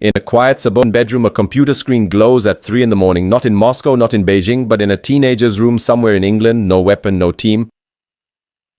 In a quiet suburban bedroom, a computer screen glows at 3 in the morning, not in Moscow, not in Beijing, but in a teenager's room somewhere in England. No weapon, no team.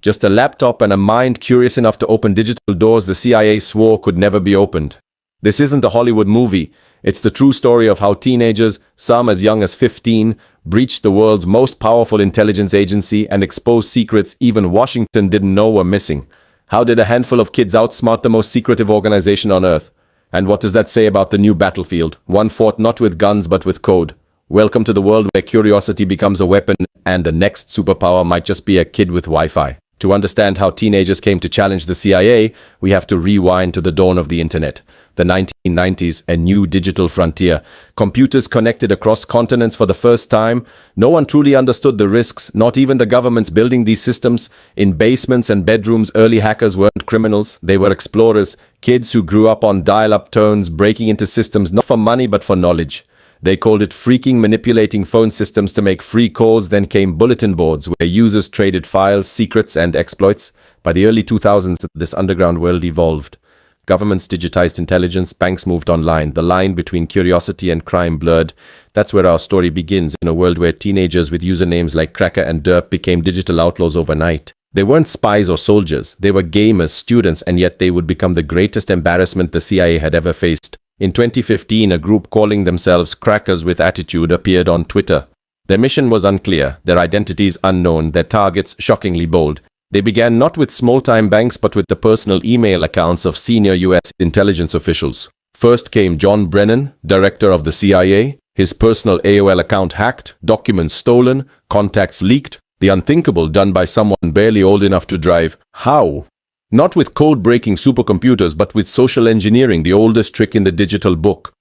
Just a laptop and a mind curious enough to open digital doors the CIA swore could never be opened. This isn't a Hollywood movie. It's the true story of how teenagers, some as young as 15, breached the world's most powerful intelligence agency and exposed secrets even Washington didn't know were missing. How did a handful of kids outsmart the most secretive organization on Earth? And what does that say about the new battlefield? One fought not with guns but with code. Welcome to the world where curiosity becomes a weapon and the next superpower might just be a kid with Wi-Fi. To understand how teenagers came to challenge the CIA, we have to rewind to the dawn of the internet. The 1990s, a new digital frontier. Computers connected across continents for the first time. No one truly understood the risks, not even the governments building these systems. In basements and bedrooms, early hackers weren't criminals. They were explorers, kids who grew up on dial-up tones, breaking into systems not for money but for knowledge. They called it freaking manipulating phone systems to make free calls. Then came bulletin boards where users traded files, secrets, and exploits. By the early 2000s, this underground world evolved. Governments digitized intelligence, banks moved online. The line between curiosity and crime blurred. That's where our story begins, in a world where teenagers with usernames like Cracker and Derp became digital outlaws overnight. They weren't spies or soldiers. They were gamers, students, and yet they would become the greatest embarrassment the CIA had ever faced. In 2015, a group calling themselves Crackers with Attitude appeared on Twitter. Their mission was unclear, their identities unknown, their targets shockingly bold. They began not with small-time banks but with the personal email accounts of senior US intelligence officials. First came John Brennan, director of the CIA, his personal AOL account hacked, documents stolen, contacts leaked, the unthinkable done by someone barely old enough to drive. How? Not with code-breaking supercomputers, but with social engineering, the oldest trick in the digital book.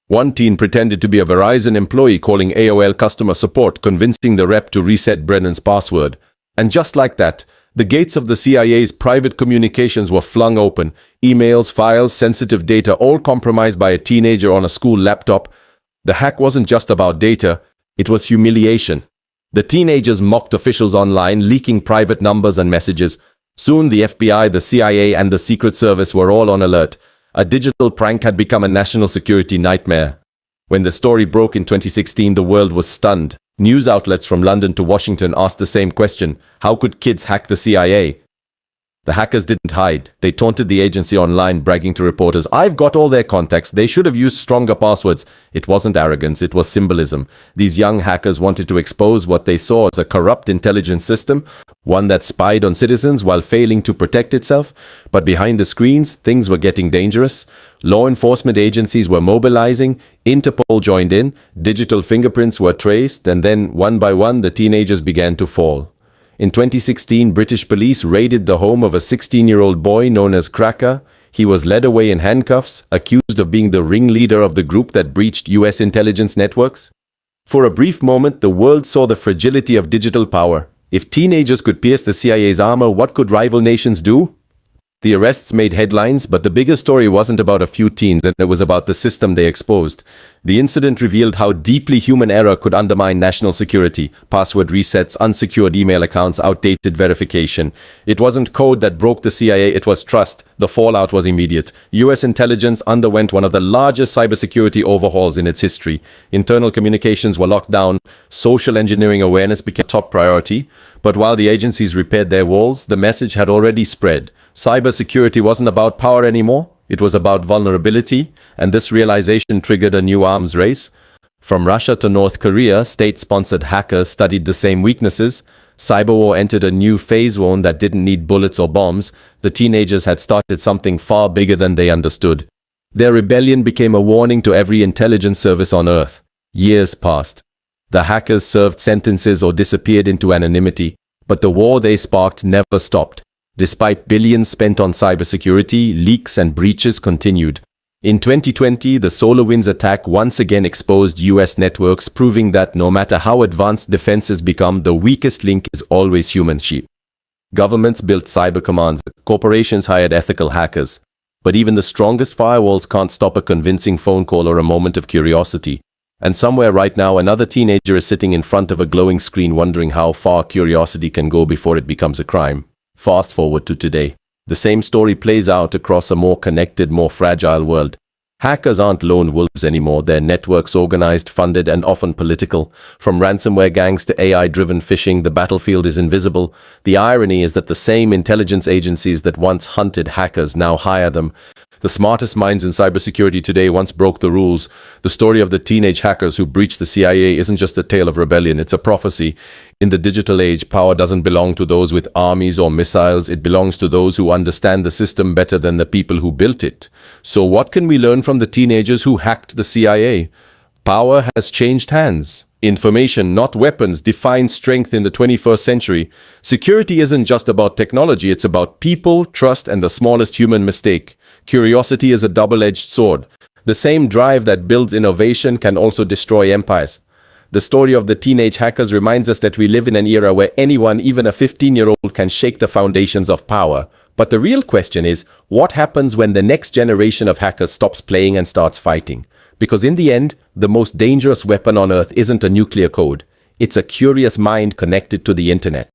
One teen pretended to be a Verizon employee calling AOL customer support, convincing the rep to reset Brennan's password. And just like that, the gates of the CIA's private communications were flung open. Emails, files, sensitive data, all compromised by a teenager on a school laptop. The hack wasn't just about data, it was humiliation. The teenagers mocked officials online, leaking private numbers and messages. Soon the FBI, the CIA, and the Secret Service were all on alert. A digital prank had become a national security nightmare. When the story broke in 2016, the world was stunned. News outlets from London to Washington asked the same question: how could kids hack the CIA? The hackers didn't hide. They taunted the agency online, bragging to reporters, "I've got all their contacts. They should have used stronger passwords." It wasn't arrogance, it was symbolism. These young hackers wanted to expose what they saw as a corrupt intelligence system, one that spied on citizens while failing to protect itself. But behind the screens, things were getting dangerous. Law enforcement agencies were mobilizing, Interpol joined in, digital fingerprints were traced, and then, one by one, the teenagers began to fall. In 2016, British police raided the home of a 16-year-old boy known as Cracker. He was led away in handcuffs, accused of being the ringleader of the group that breached US intelligence networks. For a brief moment, the world saw the fragility of digital power. If teenagers could pierce the CIA's armor, what could rival nations do? The arrests made headlines, but the bigger story wasn't about a few teens, and it was about the system they exposed. The incident revealed how deeply human error could undermine national security. Password resets, unsecured email accounts, outdated verification. It wasn't code that broke the CIA, it was trust. The fallout was immediate. US intelligence underwent one of the largest cybersecurity overhauls in its history. Internal communications were locked down. Social engineering awareness became a top priority. But while the agencies repaired their walls, the message had already spread. Cybersecurity wasn't about power anymore. It was about vulnerability, and this realization triggered a new arms race. From Russia to North Korea, state-sponsored hackers studied the same weaknesses. Cyberwar entered a new phase one that didn't need bullets or bombs. The teenagers had started something far bigger than they understood. Their rebellion became a warning to every intelligence service on Earth. Years passed. The hackers served sentences or disappeared into anonymity, but the war they sparked never stopped. Despite billions spent on cybersecurity, leaks and breaches continued. In 2020, the SolarWinds attack once again exposed US networks, proving that no matter how advanced defenses become, the weakest link is always human sheep. Governments built cyber commands, corporations hired ethical hackers. But even the strongest firewalls can't stop a convincing phone call or a moment of curiosity. And somewhere right now, another teenager is sitting in front of a glowing screen wondering how far curiosity can go before it becomes a crime. Fast forward to today. The same story plays out across a more connected, more fragile world. Hackers aren't lone wolves anymore. They're networks organized, funded, and often political. From ransomware gangs to AI-driven phishing, the battlefield is invisible. The irony is that the same intelligence agencies that once hunted hackers now hire them. The smartest minds in cybersecurity today once broke the rules. The story of the teenage hackers who breached the CIA isn't just a tale of rebellion, it's a prophecy. In the digital age, power doesn't belong to those with armies or missiles. It belongs to those who understand the system better than the people who built it. So what can we learn from the teenagers who hacked the CIA? Power has changed hands. Information, not weapons, defines strength in the 21st century. Security isn't just about technology, it's about people, trust, and the smallest human mistake. Curiosity is a double-edged sword. The same drive that builds innovation can also destroy empires. The story of the teenage hackers reminds us that we live in an era where anyone, even a 15-year-old, can shake the foundations of power. But the real question is, what happens when the next generation of hackers stops playing and starts fighting? Because in the end, the most dangerous weapon on earth isn't a nuclear code. It's a curious mind connected to the internet.